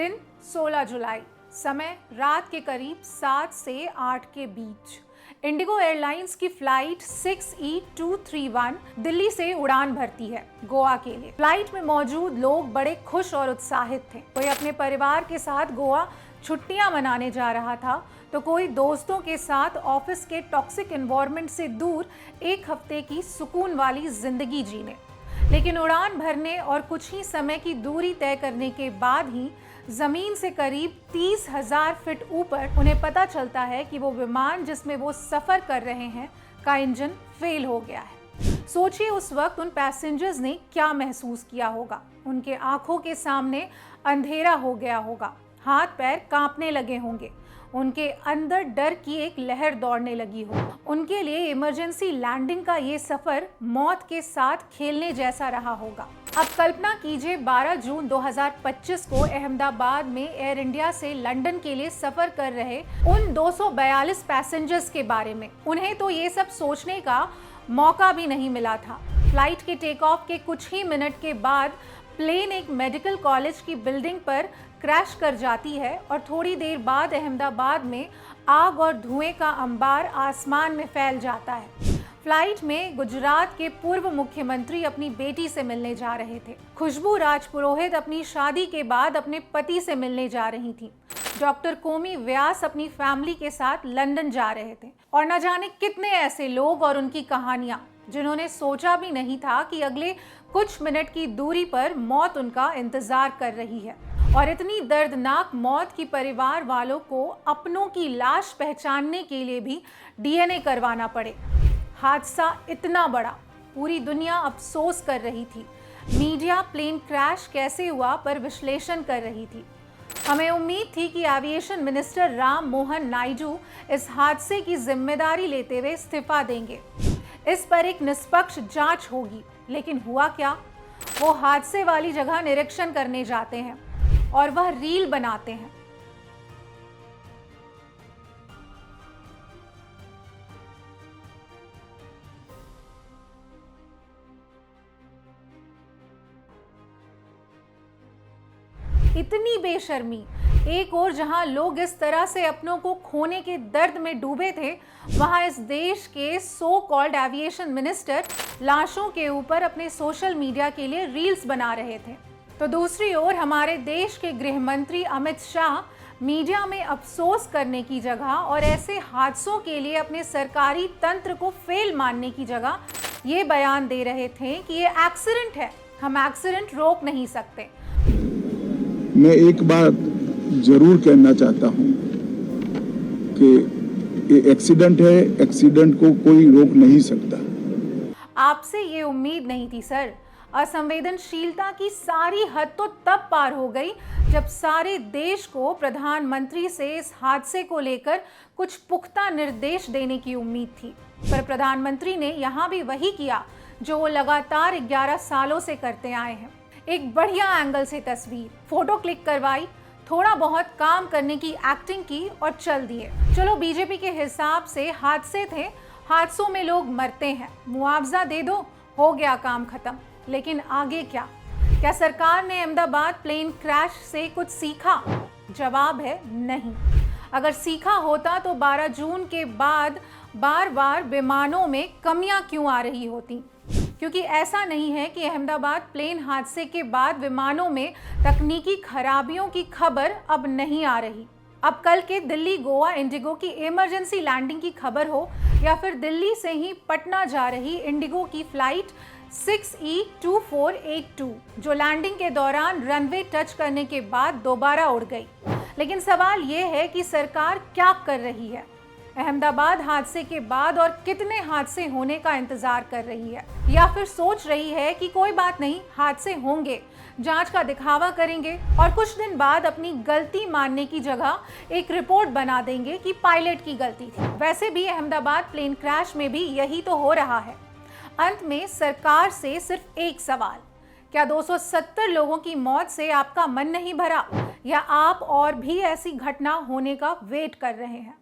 दिन 16 जुलाई, समय रात के करीब 7 से 8 के बीच इंडिगो एयरलाइंस की फ्लाइट 6E231 दिल्ली से उड़ान भरती है गोवा के लिए। फ्लाइट में मौजूद लोग बड़े खुश और उत्साहित थे। कोई अपने परिवार के साथ गोवा छुट्टियां मनाने जा रहा था, तो कोई दोस्तों के साथ ऑफिस के टॉक्सिक एनवायरनमेंट से दूर एक हफ्ते की सुकून वाली जिंदगी जीने। लेकिन उड़ान भरने और कुछ ही समय की दूरी तय करने के बाद ही जमीन से करीब 30,000 फीट ऊपर उन्हें पता चलता है कि वो विमान जिसमें वो सफर कर रहे हैं का इंजन फेल हो गया है। सोचिए उस वक्त उन पैसेंजर्स ने क्या महसूस किया होगा। उनके आंखों के सामने अंधेरा हो गया होगा, हाथ पैर कांपने लगे होंगे, उनके अंदर डर की एक लहर दौड़ने लगी हो। उनके लिए इमरजेंसी लैंडिंग का ये सफर मौत के साथ खेलने जैसा रहा होगा। अब कल्पना कीजिए 12 जून 2025 को अहमदाबाद में एयर इंडिया से लंदन के लिए सफर कर रहे उन 242 पैसेंजर्स के बारे में। उन्हें तो ये सब सोचने का मौका भी नहीं मिला था। फ्लाइट के टेक ऑफ के कुछ ही मिनट के बाद प्लेन एक मेडिकल कॉलेज की बिल्डिंग पर क्रैश कर जाती है और थोड़ी देर बाद अहमदाबाद में आग और धुएं का अंबार आसमान में फैल जाता है। फ्लाइट में गुजरात के पूर्व मुख्यमंत्री अपनी बेटी से मिलने जा रहे थे। खुशबू राजपुरोहित अपनी शादी के बाद अपने पति से मिलने जा रही थी। डॉक्टर कोमी व्यास अपनी फैमिली के साथ लंदन जा रहे थे। और न जाने कितने ऐसे लोग और उनकी कहानियां जिन्होंने सोचा भी नहीं था कि अगले कुछ मिनट की दूरी पर मौत उनका इंतजार कर रही है। और इतनी दर्दनाक मौत की परिवार वालों को अपनों की लाश पहचानने के लिए भी डीएनए करवाना पड़े। हादसा इतना बड़ा, पूरी दुनिया अफसोस कर रही थी। मीडिया प्लेन क्रैश कैसे हुआ पर विश्लेषण कर रही थी। हमें उम्मीद थी कि एविएशन मिनिस्टर राम मोहन नायडू इस हादसे की जिम्मेदारी लेते हुए इस्तीफा देंगे। इस पर एक निष्पक्ष जांच होगी। लेकिन हुआ क्या? वो हादसे वाली जगह निरीक्षण करने जाते हैं और वह रील बनाते हैं। इतनी बेशर्मी। एक और जहां लोग इस तरह से अपनों को खोने के दर्द में डूबे थे, वहां इस देश के सो कॉल्ड एविएशन मिनिस्टर लाशों के ऊपर अपने सोशल मीडिया के लिए रील्स बना रहे थे। तो दूसरी ओर हमारे देश के गृह मंत्री अमित शाह मीडिया में अफसोस करने की जगह और ऐसे हादसों के लिए अपने सरकारी तंत्र को फेल मानने की जगह ये बयान दे रहे थे कि ये एक्सीडेंट है, हम एक्सीडेंट रोक नहीं सकते। मैं एक बात जरूर कहना चाहता हूं कि ये एक्सीडेंट है, एक्सीडेंट को कोई रोक नहीं सकता। आपसे ये उम्मीद नहीं थी सर। असंवेदनशीलता की सारी हद तो तब पार हो गई जब सारे देश को प्रधानमंत्री से इस हादसे को लेकर कुछ पुख्ता निर्देश देने की उम्मीद थी। पर प्रधानमंत्री ने यहाँ भी वही किया जो वो लगातार 11 सालों से करते आए हैं। एक बढ़िया एंगल से तस्वीर, फोटो क्लिक करवाई, थोड़ा बहुत काम करने की एक्टिंग की और चल दिए। चलो बीजेपी के हिसाब से हादसे थे, हादसों में लोग मरते हैं, मुआवजा दे दो, हो गया काम खत्म। लेकिन आगे क्या? क्या सरकार ने अहमदाबाद प्लेन क्रैश से कुछ सीखा? जवाब है नहीं। अगर सीखा होता तो 12 जून के बाद बार बार विमानों में कमियां क्यों आ रही होती? क्योंकि ऐसा नहीं है कि अहमदाबाद प्लेन हादसे के बाद विमानों में तकनीकी खराबियों की खबर अब नहीं आ रही। अब कल के दिल्ली गोवा इंडिगो की इमरजेंसी लैंडिंग की खबर हो या फिर दिल्ली से ही पटना जा रही इंडिगो की फ्लाइट 6E2482 जो लैंडिंग के दौरान रनवे टच करने के बाद दोबारा उड़ गई। लेकिन सवाल ये है कि सरकार क्या कर रही है? अहमदाबाद हादसे के बाद और कितने हादसे होने का इंतजार कर रही है? या फिर सोच रही है कि कोई बात नहीं, हादसे होंगे, जांच का दिखावा करेंगे और कुछ दिन बाद अपनी गलती मानने की जगह एक रिपोर्ट बना देंगे कि पायलट की गलती थी। वैसे भी अहमदाबाद प्लेन क्रैश में भी यही तो हो रहा है। अंत में सरकार से सिर्फ एक सवाल, क्या 270 लोगों की मौत से आपका मन नहीं भरा या आप और भी ऐसी घटना होने का वेट कर रहे हैं?